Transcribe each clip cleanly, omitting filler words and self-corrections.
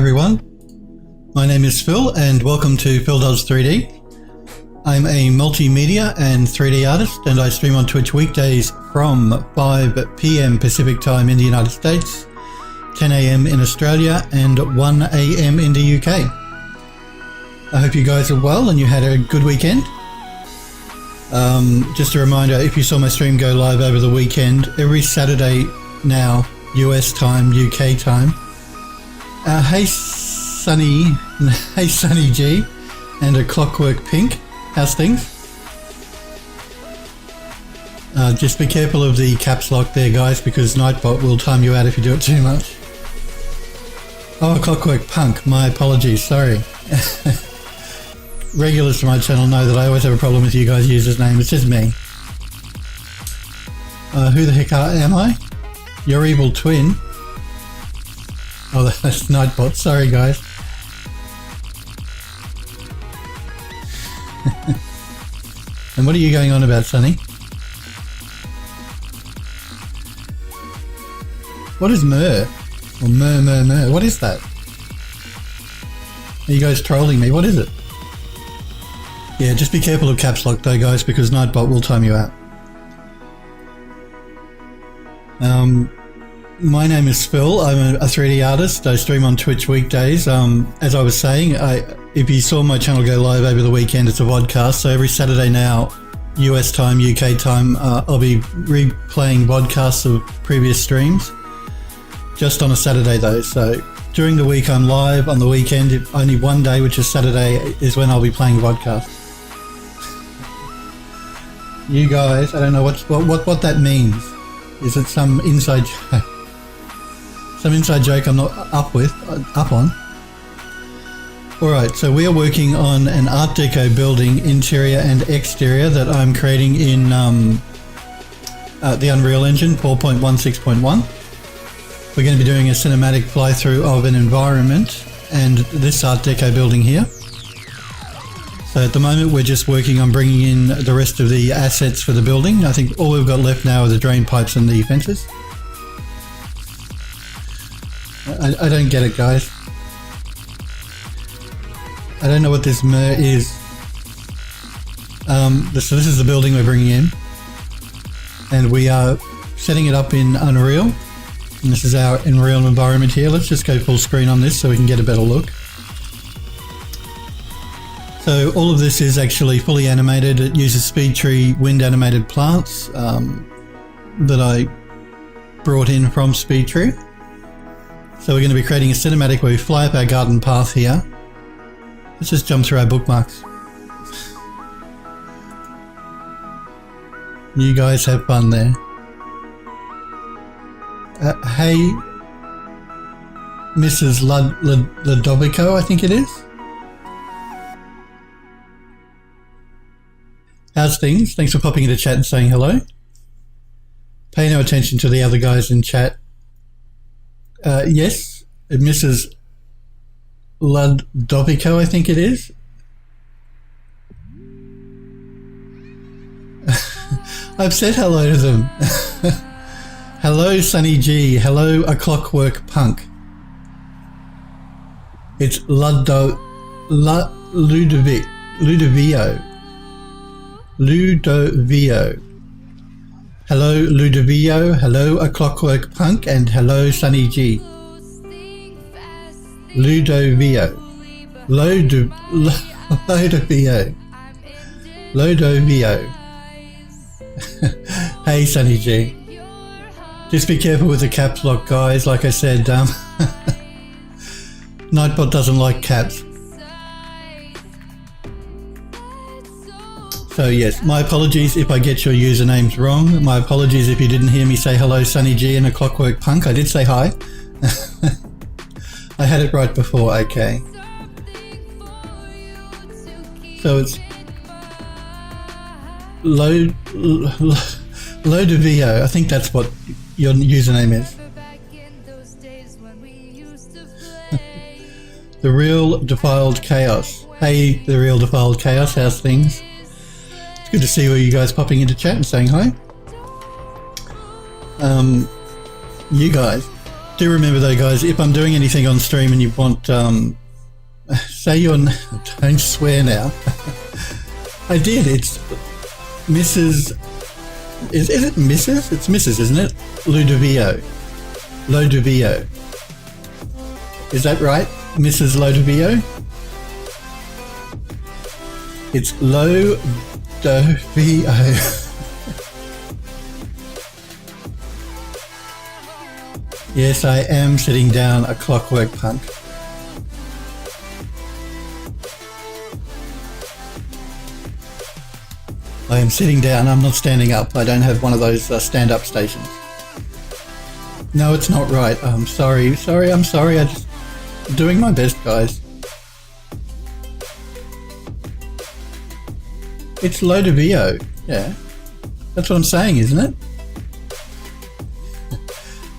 everyone, my name is Phil and welcome to Phil Does 3D. I'm a multimedia and 3D artist and I stream on Twitch weekdays from 5 PM Pacific time in the United States, 10 AM in Australia and 1 AM in the UK. I hope you guys are well and you had a good weekend. Just a reminder, if you saw my stream go live over the weekend, every Saturday now, US time, UK time. Hey Sunny G and a Clockwork Pink, how's things? Just be careful of the caps lock there guys, because Nightbot will time you out if you do it too much. Oh, Clockwork Punk, my apologies, sorry. Regulars to my channel know that I always have a problem with you guys' users' name, it's just me. Who the heck am I? Your evil twin. Oh, that's Nightbot, sorry guys. And what are you going on about, Sonny? What is Mer? Or Mer? What is that? Are you guys trolling me? What is it? Yeah, just be careful of caps lock though guys, because Nightbot will time you out. My name is Phil, I'm a 3D artist, I stream on Twitch weekdays. As I was saying, if you saw my channel go live over the weekend, it's a vodcast, so every Saturday now, US time, UK time, I'll be replaying vodcasts of previous streams, just on a Saturday though, so during the week I'm live, on the weekend, only one day, which is Saturday, is when I'll be playing vodcasts. You guys, I don't know what that means. Is it some inside joke? Some inside joke I'm not up on. Alright, so we are working on an Art Deco building, interior and exterior, that I'm creating in the Unreal Engine 4.16.1. We're going to be doing a cinematic fly-through of an environment and this Art Deco building here. So at the moment we're just working on bringing in the rest of the assets for the building. I think all we've got left now are the drain pipes and the fences. I don't get it guys. I don't know what this Mer is. So this is the building we're bringing in. And we are setting it up in Unreal. And this is our Unreal environment here. Let's just go full screen on this so we can get a better look. So all of this is actually fully animated. It uses SpeedTree wind animated plants that I brought in from SpeedTree. So we're going to be creating a cinematic where we fly up our garden path here. Let's just jump through our bookmarks. You guys have fun there. Hey, Mrs. Ludovico, I think it is. How's things? Thanks for popping into chat and saying hello. Pay no attention to the other guys in chat. Yes, Mrs. Ludovico, I think it is. I've said hello to them. Hello, Sunny G. Hello, A Clockwork Punk. It's Ludovio. Hello, Ludovio. Hello, A Clockwork Punk. And hello, Sunny G. Ludovio. Hey, Sunny G. Just be careful with the caps lock, guys. Like I said, Nightbot doesn't like caps. So yes, my apologies if I get your usernames wrong. My apologies if you didn't hear me say hello, Sunny G and A Clockwork Punk. I did say hi. I had it right before, okay. So it's Lodovio, I think that's what your username is. The Real Defiled Chaos. Hey, The Real Defiled Chaos, how's things? It's good to see all you guys popping into chat and saying hi. You guys, Do remember though, guys, if I'm doing anything on stream and you want, say your name, don't swear now. I did, it's Mrs. Is it Mrs.? It's Mrs., isn't it? Ludovio. Is that right? Mrs. Ludovio? It's Ludovio. Yes, I am sitting down a clockwork punk. I am sitting down, I'm not standing up. I don't have one of those stand-up stations. No, it's not right. I'm sorry. I'm just doing my best, guys. It's Ludovio. Yeah. That's what I'm saying, isn't it?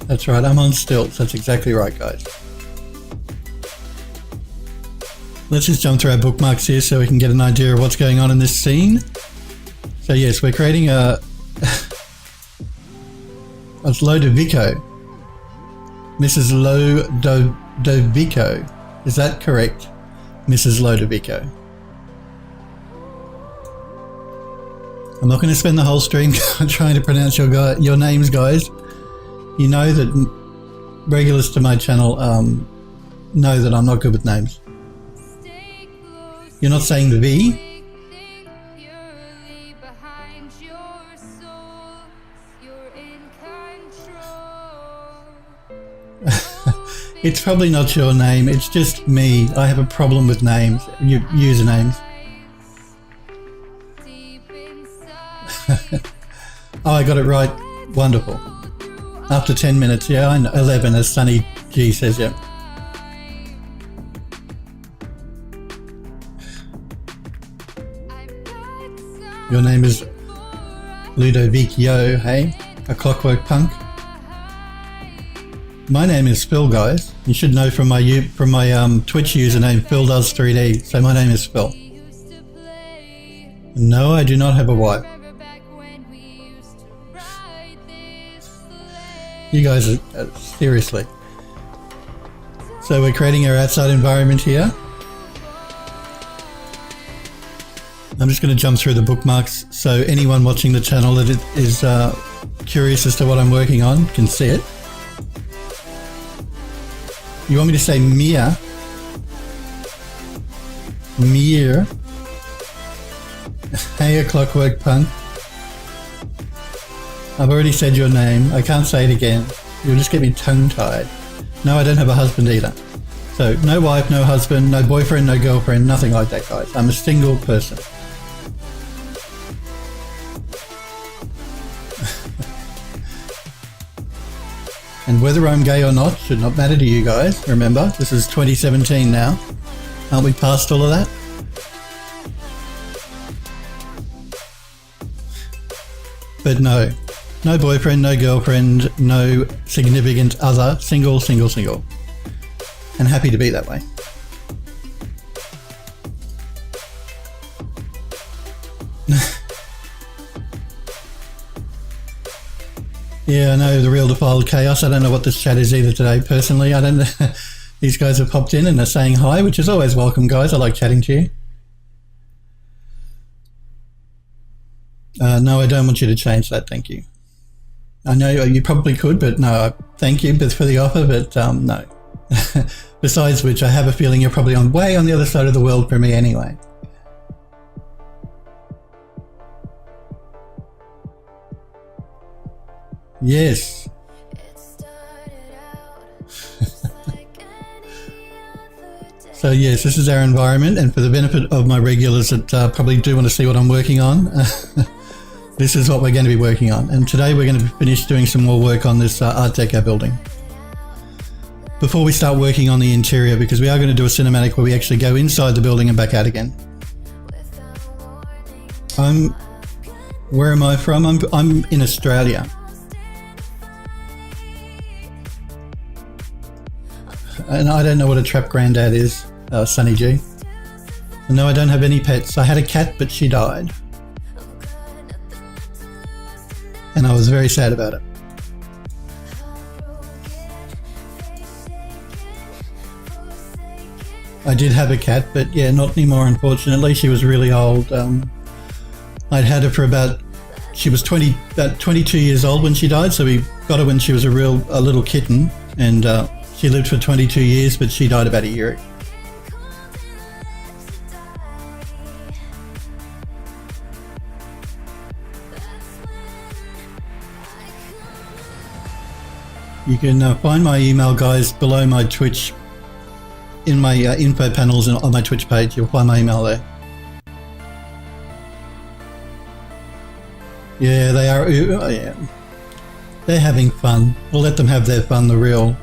That's right, I'm on stilts. That's exactly right, guys. Let's just jump through our bookmarks here so we can get an idea of what's going on in this scene. So yes, we're creating a... It's Lodovico. Mrs. Lodovico. Is that correct? Mrs. Lodovico. I'm not going to spend the whole stream trying to pronounce your names, guys. You know that regulars to my channel know that I'm not good with names. You're not saying the V? It's probably not your name, it's just me. I have a problem with names, usernames. Oh, I got it right. Wonderful. After 10 minutes, yeah, I know. 11 as Sunny G says, yeah. Your name is Ludovicio, hey? A clockwork punk? My name is Phil, guys. You should know from my Twitch username, Phil does 3D. So my name is Phil. No, I do not have a wife. You guys are seriously. So we're creating our outside environment here. I'm just going to jump through the bookmarks so anyone watching the channel that is curious as to what I'm working on can see it. You want me to say Mia? Mir. Hey, a clockwork punk. I've already said your name. I can't say it again. You'll just get me tongue-tied. No, I don't have a husband either. So, no wife, no husband, no boyfriend, no girlfriend, nothing like that, guys. I'm a single person. And whether I'm gay or not should not matter to you guys. Remember, this is 2017 now. Aren't we past all of that? But no. No boyfriend, no girlfriend, no significant other. Single. And happy to be that way. Yeah, I know, the real defiled chaos. I don't know what this chat is either today, personally. I don't know. These guys have popped in and are saying hi, which is always welcome, guys. I like chatting to you. No, I don't want you to change that, thank you. I know you probably could, but no, thank you for the offer, but no. Besides which, I have a feeling you're probably way on the other side of the world from me anyway. Yes. So yes, this is our environment, and for the benefit of my regulars that probably do want to see what I'm working on, this is what we're going to be working on. And today we're going to finish doing some more work on this Art Deco building. Before we start working on the interior, because we are going to do a cinematic where we actually go inside the building and back out again. Where am I from? I'm in Australia. And I don't know what a trap granddad is, Sunny G. No, I don't have any pets. I had a cat, but she died. And I was very sad about it. I did have a cat, but yeah, not anymore, unfortunately. She was really old. I'd had her for about 22 years old when she died, so we got her when she was a little kitten, and she lived for 22 years, but she died about a year ago. You can find my email, guys, below my Twitch, in my info panels and on my Twitch page. You'll find my email there. Yeah, they are. Yeah. They're having fun. We'll let them have their fun, the real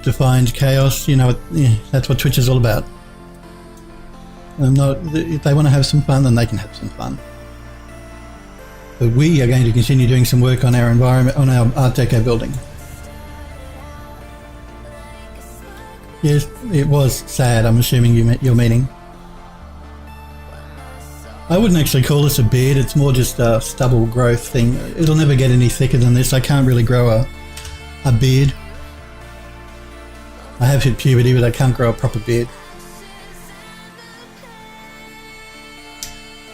defined chaos. You know, yeah, that's what Twitch is all about. If they want to have some fun, then they can have some fun. But we are going to continue doing some work on our environment, on our Art Deco building. Yes, it was sad. I'm assuming you're meaning. I wouldn't actually call this a beard. It's more just a stubble growth thing. It'll never get any thicker than this. I can't really grow a beard. I have hit puberty, but I can't grow a proper beard.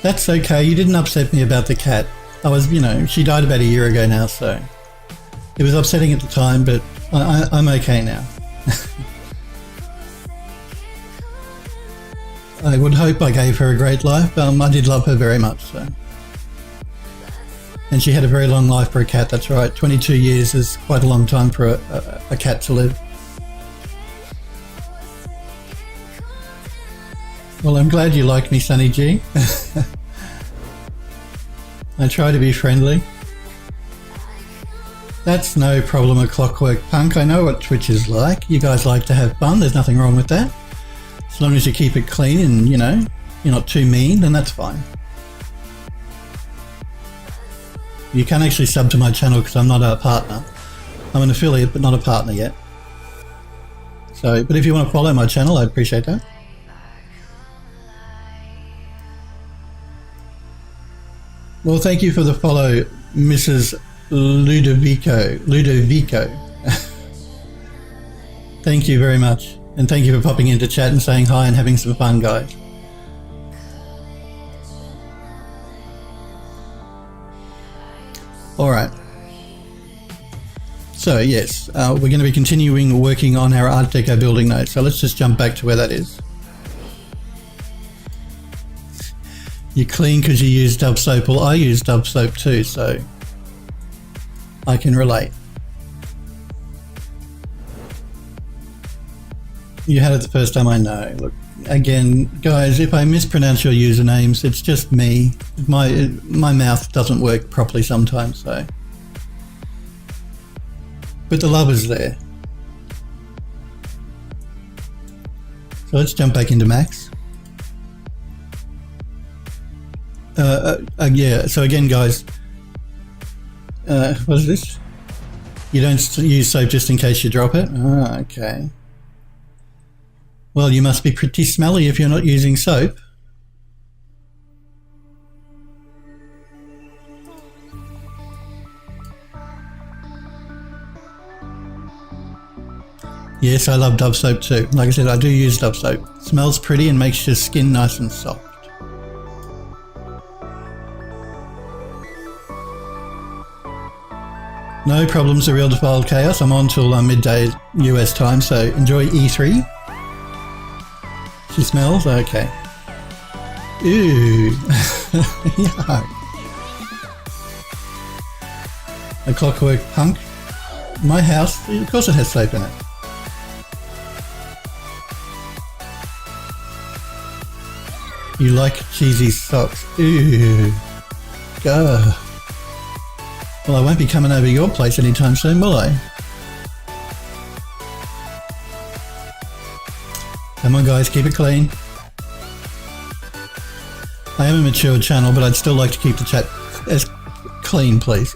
That's okay. You didn't upset me about the cat. I was, you know, she died about a year ago now, so it was upsetting at the time, but I'm okay now. I would hope I gave her a great life. I did love her very much, so. And she had a very long life for a cat, that's right. 22 years is quite a long time for a cat to live. Well, I'm glad you like me, Sunny G. I try to be friendly. That's no problem, a Clockwork Punk. I know what Twitch is like. You guys like to have fun. There's nothing wrong with that. As long as you keep it clean and, you know, you're not too mean, then that's fine. You can actually sub to my channel because I'm not a partner. I'm an affiliate, but not a partner yet. So, but if you want to follow my channel, I'd appreciate that. Well, thank you for the follow, Mrs. Ludovico. Thank you very much. And thank you for popping into chat and saying hi and having some fun, guys. All right. So yes, we're going to be continuing working on our Art Deco building note. So let's just jump back to where that is. You clean because you use Dove soap. Well, I use Dove soap too, so I can relate. You had it the first time, I know. Look, again, guys, if I mispronounce your usernames, it's just me. My mouth doesn't work properly sometimes, so. But the love is there. So let's jump back into Max. Yeah, so again, guys, what is this? You don't use soap just in case you drop it? Oh, okay. Well, you must be pretty smelly if you're not using soap. Yes, I love Dove soap too. Like I said, I do use Dove soap. It smells pretty and makes your skin nice and soft. No problems, the real defiled chaos. I'm on till midday US time, so enjoy E3. She smells? Okay. Ooh. Yeah. A Clockwork Punk. My house, of course it has soap in it. You like cheesy socks. Ooh. Go. Well, I won't be coming over your place anytime soon, will I? Come on, guys, keep it clean. I am a mature channel, but I'd still like to keep the chat as clean, please.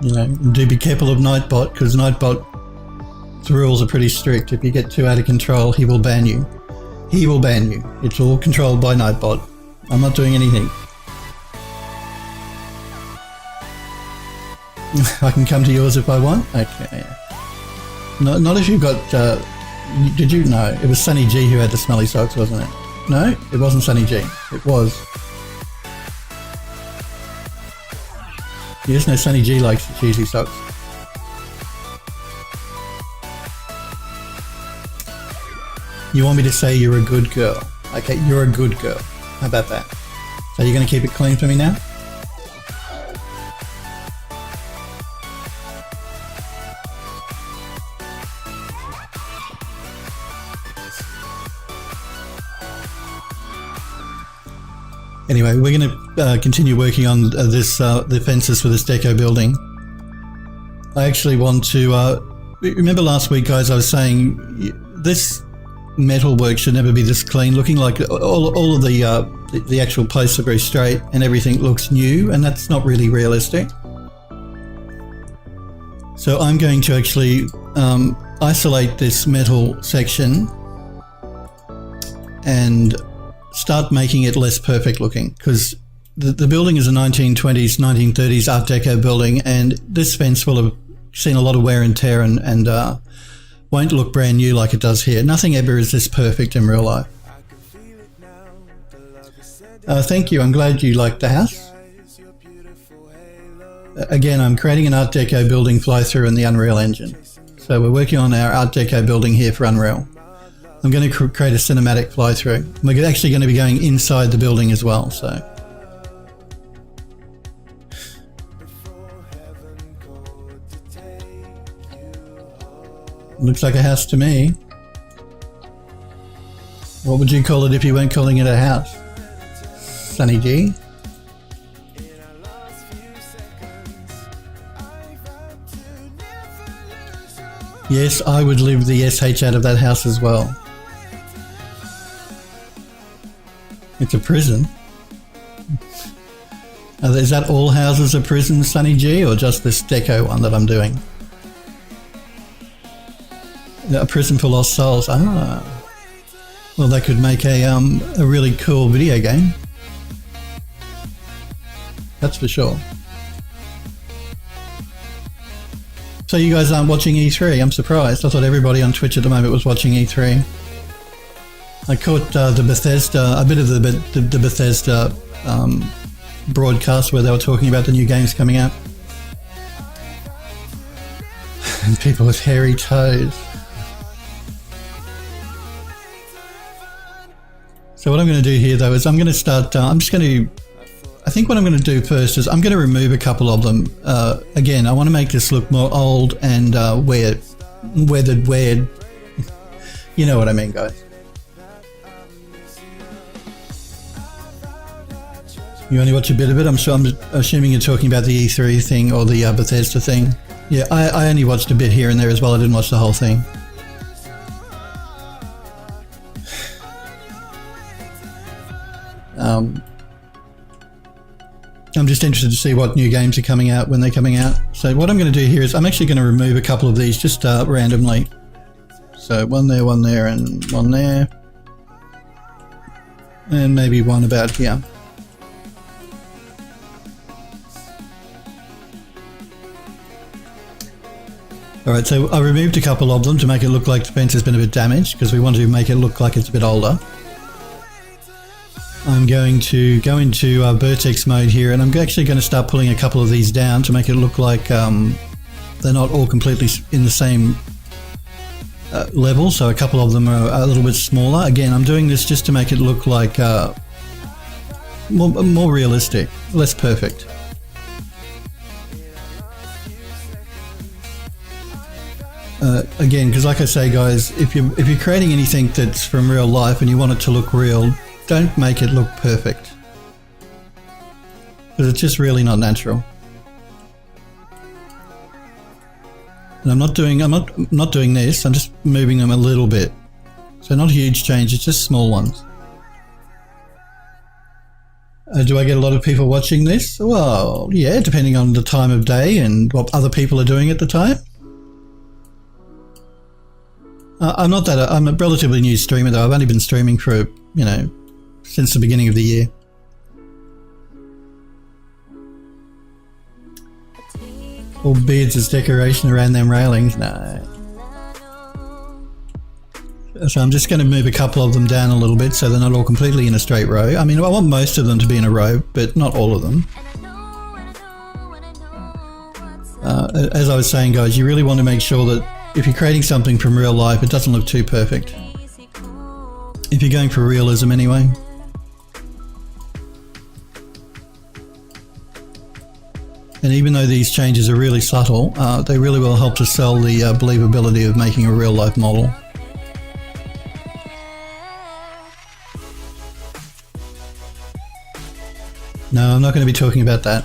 You know, do be careful of Nightbot, because Nightbot's rules are pretty strict. If you get too out of control, he will ban you. He will ban you. It's all controlled by Nightbot. I'm not doing anything. I can come to yours if I want? Okay. No, not if you've got, did you? No, it was Sunny G who had the smelly socks, wasn't it? No, it wasn't Sunny G. It was. Yes, no, Sunny G likes the cheesy socks. You want me to say you're a good girl? Okay, you're a good girl. How about that? So you're going to keep it clean for me now? Anyway, we're going to continue working on the fences for this deco building. I actually want to... remember last week, guys, I was saying this metal work should never be this clean looking. Like all of the actual posts are very straight and everything looks new, and that's not really realistic. So I'm going to actually isolate this metal section and start making it less perfect looking, because the building is a 1920s, 1930s Art Deco building, and this fence will have seen a lot of wear and tear and won't look brand new like it does here. Nothing ever is this perfect in real life. Thank you. I'm glad you liked the house. Again, I'm creating an Art Deco building fly-through in the Unreal Engine. So we're working on our Art Deco building here for Unreal. I'm going to create a cinematic fly-through. We're actually going to be going inside the building as well, so. Looks like a house to me. What would you call it if you weren't calling it a house? Sunny G? Yes, I would leave the SH out of that house as well. It's a prison. Is that all houses are prisons, Sunny G, or just this deco one that I'm doing? A prison for lost souls. Ah. Well, that could make a really cool video game. That's for sure. So you guys aren't watching E3? I'm surprised. I thought everybody on Twitch at the moment was watching E3. I caught the Bethesda, a bit of the Bethesda broadcast where they were talking about the new games coming out. And people with hairy toes. So what I'm going to do here though is I'm going to start, I think what I'm going to do first is I'm going to remove a couple of them. Again, I want to make this look more old and weathered. You know what I mean, guys. You only watch a bit of it? I'm assuming you're talking about the E3 thing or the Bethesda thing. Yeah, I only watched a bit here and there as well. I didn't watch the whole thing. I'm just interested to see what new games are coming out when they're coming out. So what I'm going to do here is I'm actually going to remove a couple of these just randomly. So one there, and one there. And maybe one about here. Alright, so I removed a couple of them to make it look like the fence has been a bit damaged, because we want to make it look like it's a bit older. I'm going to go into vertex mode here, and I'm actually going to start pulling a couple of these down to make it look like they're not all completely in the same level, so a couple of them are a little bit smaller. Again, I'm doing this just to make it look like more realistic, less perfect. Again, because like I say, guys, if you're creating anything that's from real life and you want it to look real, don't make it look perfect, because it's just really not natural. And I'm not doing this. I'm just moving them a little bit. So not huge change. It's just small ones. Do I get a lot of people watching this? Well, yeah, depending on the time of day and what other people are doing at the time. I'm a relatively new streamer though. I've only been streaming for, since the beginning of the year. All beards as decoration around them railings? No. So I'm just going to move a couple of them down a little bit so they're not all completely in a straight row. I mean, I want most of them to be in a row, but not all of them. As I was saying, guys, you really want to make sure that if you're creating something from real life, it doesn't look too perfect. If you're going for realism anyway. And even though these changes are really subtle, they really will help to sell the believability of making a real life model. No, I'm not going to be talking about that.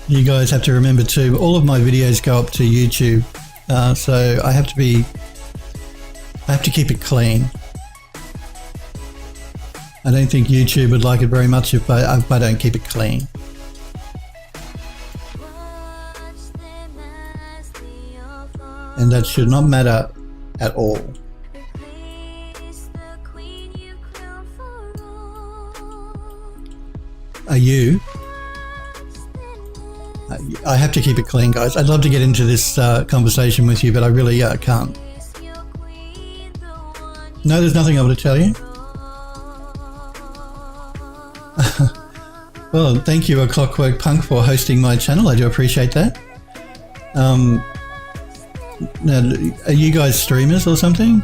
You guys have to remember too, all of my videos go up to YouTube, so I have to keep it clean. I don't think YouTube would like it very much if I don't keep it clean. And that should not matter at all. Are you? I have to keep it clean, guys. I'd love to get into this conversation with you, but I really can't. No, there's nothing I want to tell you. Well, thank you, A Clockwork Punk, for hosting my channel. I do appreciate that. Now, are you guys streamers or something?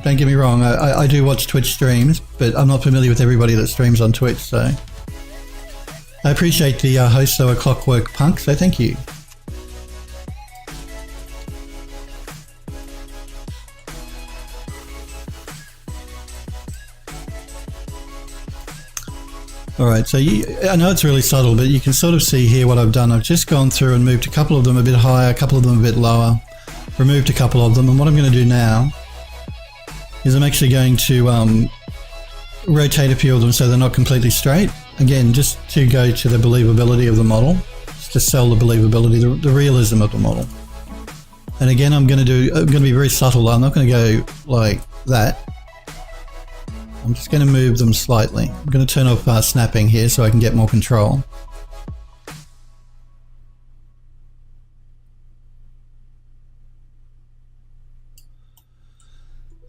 Don't get me wrong, I do watch Twitch streams, but I'm not familiar with everybody that streams on Twitch, so... I appreciate the host, though, A Clockwork Punk, so thank you. Alright, so I know it's really subtle, but you can sort of see here what I've done. I've just gone through and moved a couple of them a bit higher, a couple of them a bit lower, removed a couple of them, and what I'm going to do now is I'm actually going to rotate a few of them so they're not completely straight. Again, just to go to the believability of the model, just to sell the believability, the realism of the model. And again, I'm going to be very subtle. I'm not going to go like that. I'm just going to move them slightly. I'm going to turn off snapping here so I can get more control.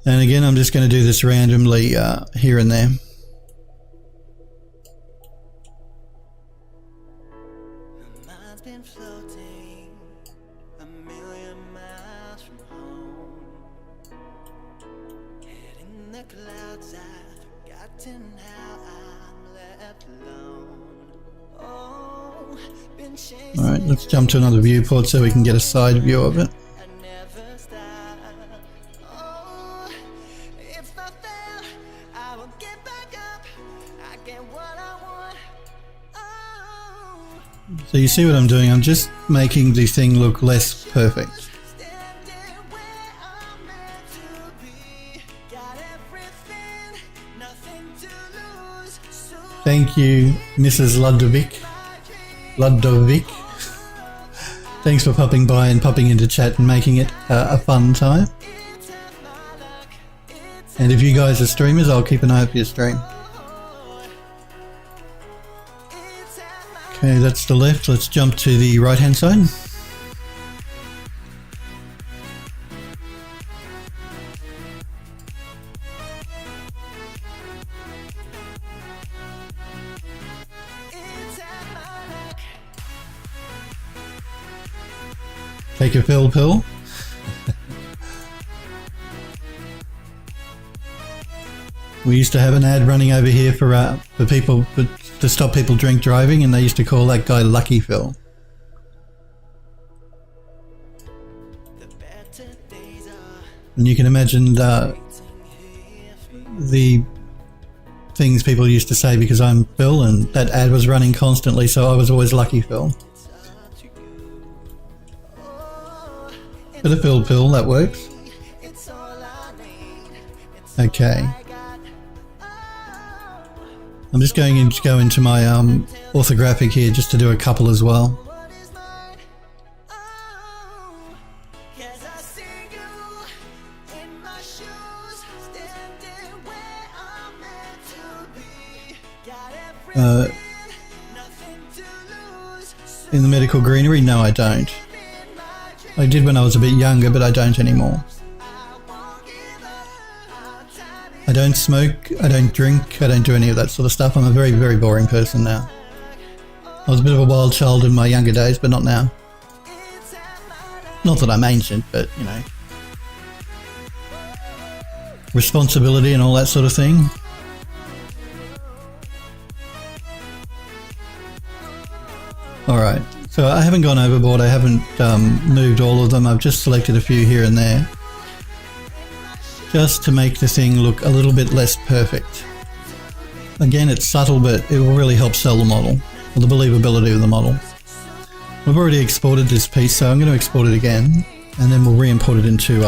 And again, I'm just going to do this randomly here and there. Alright, let's jump to another viewport so we can get a side view of it. So you see what I'm doing? I'm just making the thing look less perfect. Thank you, Mrs. Ludovic. Thanks for popping by and popping into chat and making it a fun time. And if you guys are streamers, I'll keep an eye out for your stream. Okay, that's the left. Let's jump to the right hand side. Take a fill pill. We used to have an ad running over here for people to stop people drink driving, and they used to call that guy Lucky Phil. And you can imagine the things people used to say because I'm Phil, and that ad was running constantly, so I was always Lucky Phil. Bit of Phil pill, that works. Okay. I'm just going to go into my orthographic here just to do a couple as well. In the medical greenery? No, I don't. I did when I was a bit younger, but I don't anymore. I don't smoke, I don't drink, I don't do any of that sort of stuff. I'm a very, very boring person now. I was a bit of a wild child in my younger days, but not now. Not that I'm ancient, but, you know. Responsibility and all that sort of thing. Alright, so I haven't gone overboard, I haven't moved all of them, I've just selected a few here and there. Just to make the thing look a little bit less perfect. Again, it's subtle, but it will really help sell the model, or the believability of the model. We've already exported this piece, so I'm going to export it again, and then we'll re-import it into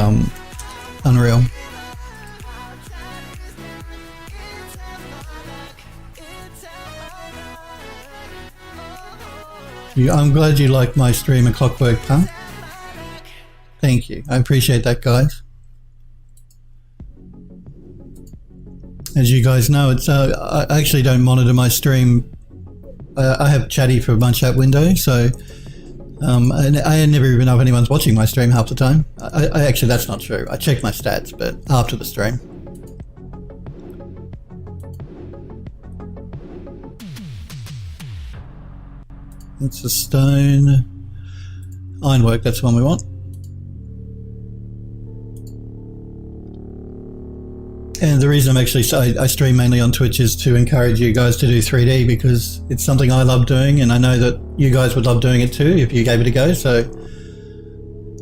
Unreal. I'm glad you like my stream of Clockwork Punk. Thank you, I appreciate that, guys. As you guys know, it's I actually don't monitor my stream. I have Chatty for my chat window, so I never even know if anyone's watching my stream half the time. I actually, that's not true. I check my stats, but after the stream. It's a stone. Ironwork, that's the one we want. And the reason I'm actually, I stream mainly on Twitch is to encourage you guys to do 3D because it's something I love doing and I know that you guys would love doing it too if you gave it a go. So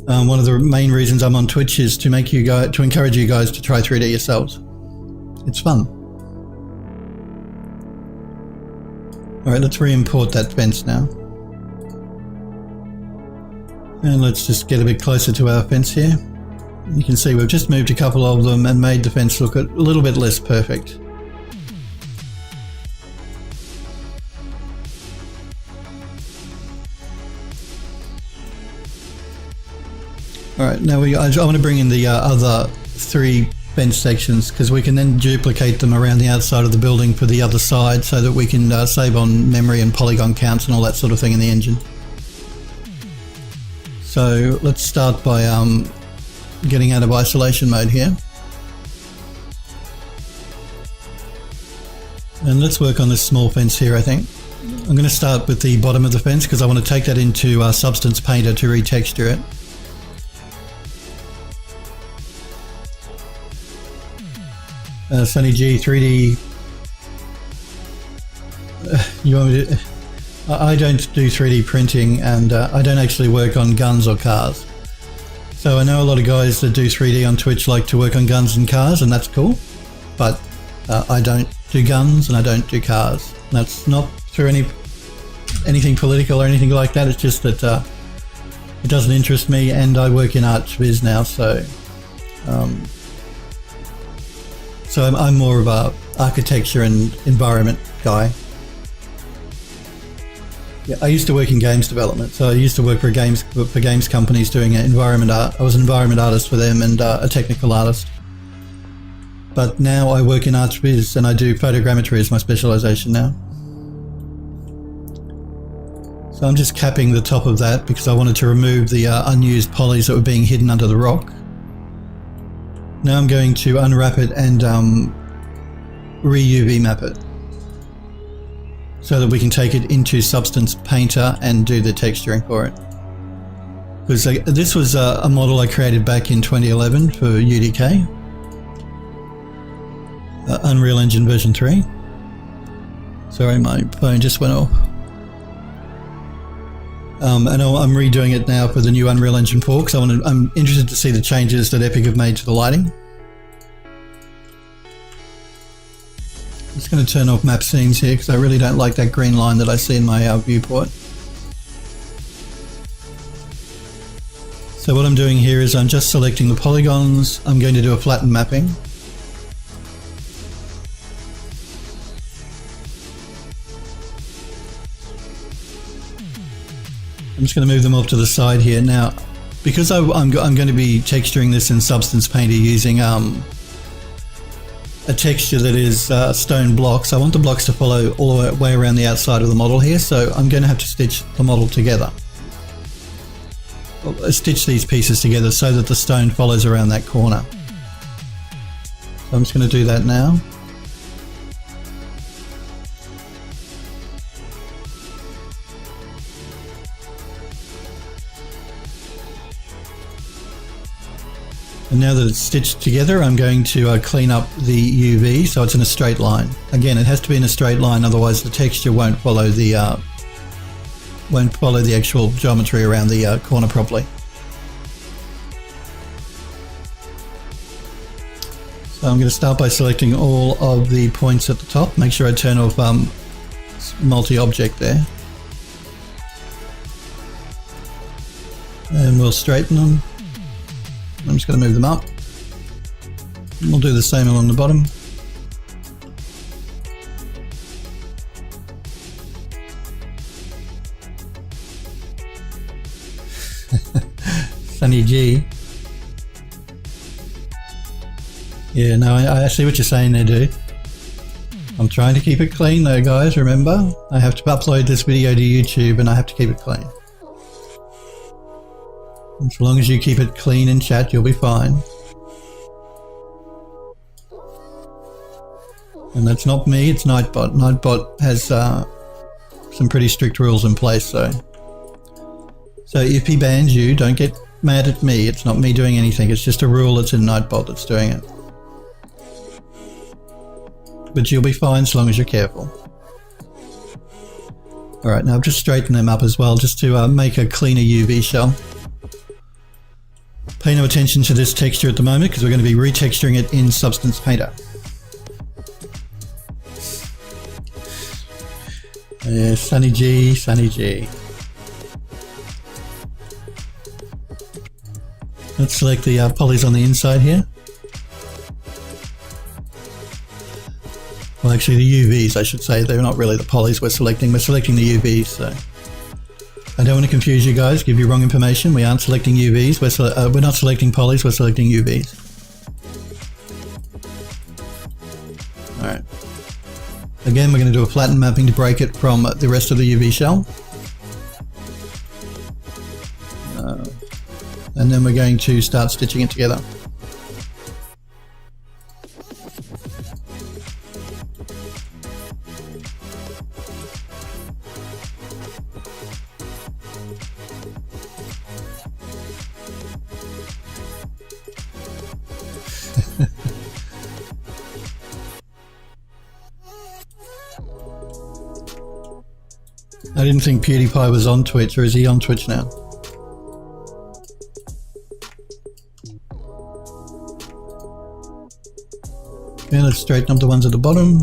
one of the main reasons I'm on Twitch is to make you guys, to encourage you guys to try 3D yourselves. It's fun. All right, let's re-import that fence now. And let's just get a bit closer to our fence here. You can see we've just moved a couple of them and made the fence look a little bit less perfect. Alright, now I want to bring in the other 3 fence sections because we can then duplicate them around the outside of the building for the other side so that we can save on memory and polygon counts and all that sort of thing in the engine. So let's start by getting out of isolation mode here. And let's work on this small fence here, I think. I'm going to start with the bottom of the fence because I want to take that into Substance Painter to retexture it. Sunny G, 3D. You want me to... I don't do 3D printing and I don't actually work on guns or cars. So I know a lot of guys that do 3D on Twitch like to work on guns and cars, and that's cool. But I don't do guns and I don't do cars. That's not through anything political or anything like that. It's just that it doesn't interest me, and I work in ArchViz now, so I'm more of a architecture and environment guy. Yeah, I used to work in games development, so I used to work for games companies doing environment art. I was an environment artist for them and a technical artist. But now I work in ArchViz and I do photogrammetry as my specialization now. So I'm just capping the top of that because I wanted to remove the unused polys that were being hidden under the rock. Now I'm going to unwrap it and re-UV map it, so that we can take it into Substance Painter and do the texturing for it. Because this was a model I created back in 2011 for UDK. Unreal Engine version 3. Sorry, my phone just went off. And I'm redoing it now for the new Unreal Engine 4 because I'm interested to see the changes that Epic have made to the lighting. I'm just going to turn off map scenes here because I really don't like that green line that I see in my viewport. So what I'm doing here is I'm just selecting the polygons. I'm going to do a flatten mapping. I'm just going to move them off to the side here. Now, because I'm going to be texturing this in Substance Painter using a texture that is stone blocks. I want the blocks to follow all the way around the outside of the model here, so I'm going to have to stitch the model together. stitch these pieces together so that the stone follows around that corner. So I'm just going to do that now. And now that it's stitched together, I'm going to clean up the UV so it's in a straight line. Again, it has to be in a straight line, otherwise the texture won't follow the actual geometry around the corner properly. So I'm going to start by selecting all of the points at the top. Make sure I turn off multi-object there. And we'll straighten them. I'm just going to move them up. And we'll do the same along the bottom. Sunny G. Yeah, no, I see what you're saying there, dude. I'm trying to keep it clean though, guys, remember? I have to upload this video to YouTube and I have to keep it clean. As long as you keep it clean in chat, you'll be fine. And that's not me, it's Nightbot. Nightbot has some pretty strict rules in place, so if he bans you, don't get mad at me. It's not me doing anything, it's just a rule that's in Nightbot that's doing it. But you'll be fine so long as you're careful. Alright, now I've just straightened them up as well, just to make a cleaner UV shell. Pay no attention to this texture at the moment because we're going to be retexturing it in Substance Painter. Yeah, Sunny G, Sunny G. Let's select the polys on the inside here. Well, actually the UVs, I should say. They're not really the polys we're selecting the UVs, so... I don't want to confuse you guys, give you wrong information. We aren't selecting UVs, we're not selecting polys, we're selecting UVs. Alright. Again, we're going to do a flatten mapping to break it from the rest of the UV shell. And then we're going to start stitching it together. I didn't think PewDiePie was on Twitch, or is he on Twitch now? Okay, let's straighten up the ones at the bottom.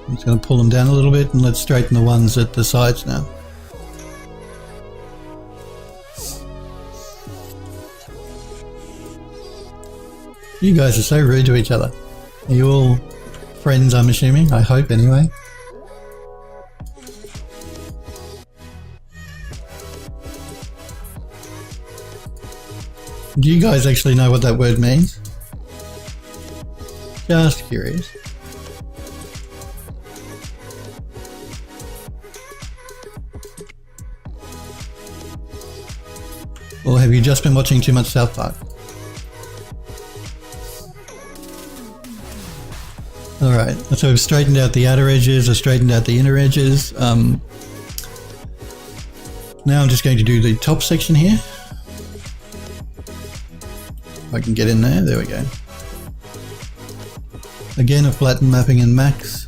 I'm just going to pull them down a little bit and let's straighten the ones at the sides now. You guys are so rude to each other. Are you all friends, I'm assuming? I hope, anyway. Do you guys actually know what that word means? Just curious. Or have you just been watching too much South Park? Alright, so we've straightened out the outer edges, I've straightened out the inner edges. Now I'm just going to do the top section here. If I can get in there, there we go. Again, a flatten mapping in max.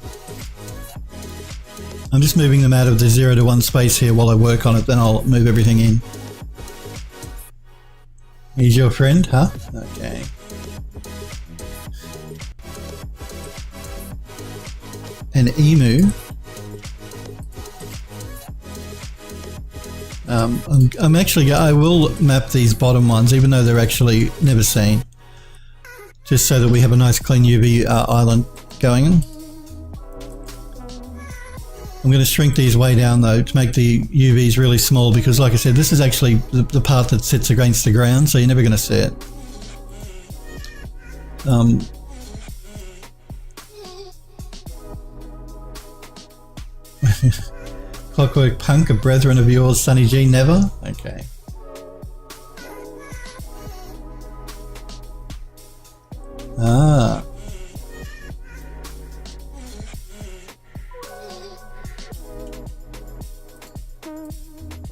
I'm just moving them out of the 0 to 1 space here while I work on it, then I'll move everything in. He's your friend, huh? Okay. An emu. I will map these bottom ones, even though they're actually never seen, just so that we have a nice clean UV island going in. I'm going to shrink these way down though to make the UVs really small, because like I said, this is actually the part that sits against the ground, so you're never going to see it. Clockwork Punk, a brethren of yours, Sunny G, never? Okay. Ah.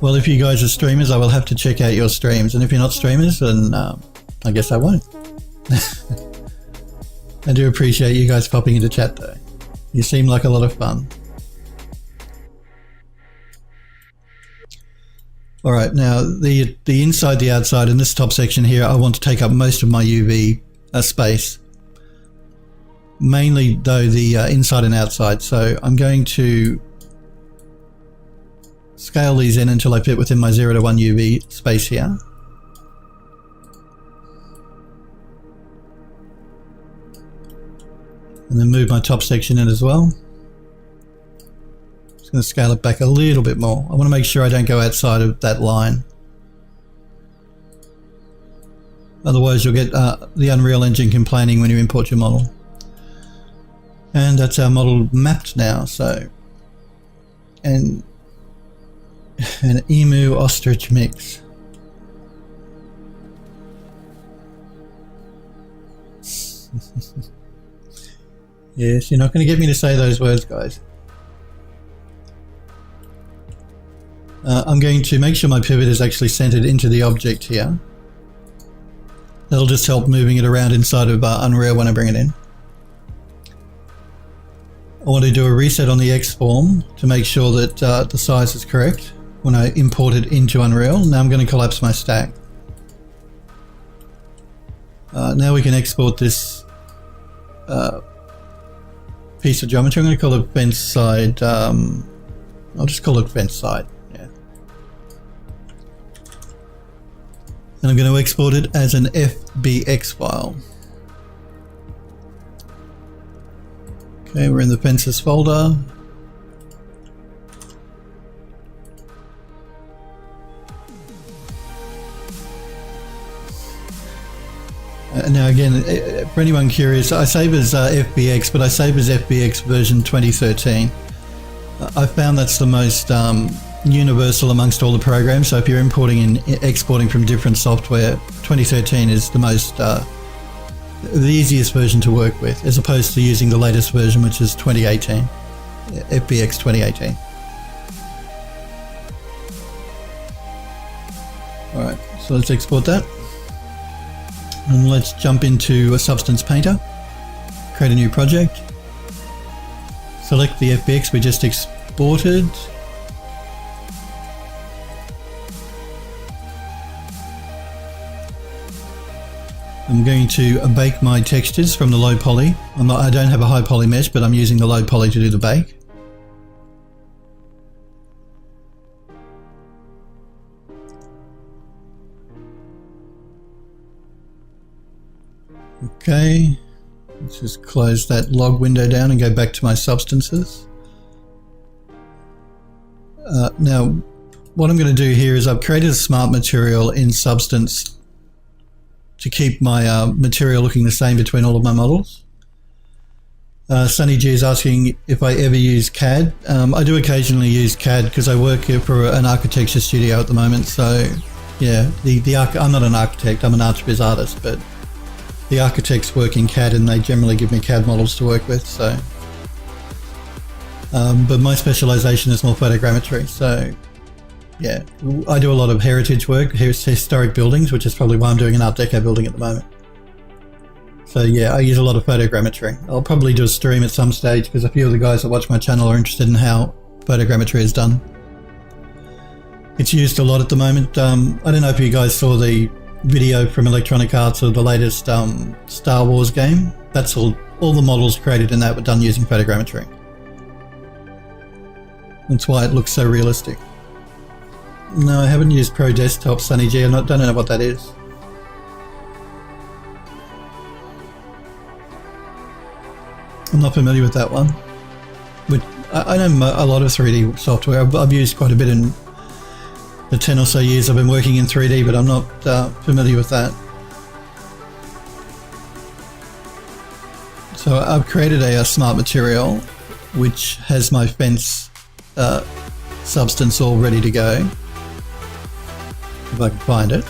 Well, if you guys are streamers, I will have to check out your streams. And if you're not streamers, then I guess I won't. I do appreciate you guys popping into chat, though. You seem like a lot of fun. All right, now the inside, the outside, and this top section here, I want to take up most of my UV space. Mainly, though, the inside and outside. So I'm going to scale these in until I fit within my 0 to 1 UV space here. And then move my top section in as well. Just going to scale it back a little bit more. I want to make sure I don't go outside of that line. Otherwise you'll get the Unreal Engine complaining when you import your model. And that's our model mapped now, so... And... An emu ostrich mix. Yes, you're not going to get me to say those words, guys. I'm going to make sure my pivot is actually centered into the object here. That'll just help moving it around inside of Unreal when I bring it in. I want to do a reset on the X form to make sure that the size is correct when I import it into Unreal. Now I'm going to collapse my stack. Now we can export this piece of geometry. I'm going to call it fence side. I'll just call it fence side. Yeah. And I'm going to export it as an FBX file. Okay, we're in the fences folder. Now again, for anyone curious, I save as FBX, but I save as FBX version 2013. I found that's the most universal amongst all the programs. So if you're importing and exporting from different software, 2013 is the most, the easiest version to work with, as opposed to using the latest version, which is 2018, FBX 2018. All right, so let's export that. And let's jump into a Substance Painter, create a new project, select the FBX we just exported. I'm going to bake my textures from the low poly. I don't have a high poly mesh, but I'm using the low poly to do the bake. Okay, let's just close that log window down and go back to my substances. Now, what I'm going to do here is I've created a smart material in Substance to keep my material looking the same between all of my models. Sunny G is asking if I ever use CAD. I do occasionally use CAD because I work here for an architecture studio at the moment. So, yeah, I'm not an architect, I'm an ArchBiz artist, but the architects work in CAD and they generally give me CAD models to work with, so. But my specialization is more photogrammetry, so yeah. I do a lot of heritage work, historic buildings, which is probably why I'm doing an Art Deco building at the moment. So yeah, I use a lot of photogrammetry. I'll probably do a stream at some stage because a few of the guys that watch my channel are interested in how photogrammetry is done. It's used a lot at the moment. I don't know if you guys saw the video from Electronic Arts of the latest Star Wars game. That's all the models created in that were done using photogrammetry. That's why it looks so realistic. No, I haven't used Pro Desktop, Sunny G. I don't know what that is. I'm not familiar with that one. But I know a lot of 3D software. I've used quite a bit in the 10 or so years I've been working in 3D, but I'm not familiar with that. So I've created a smart material which has my fence substance all ready to go. If I can find it.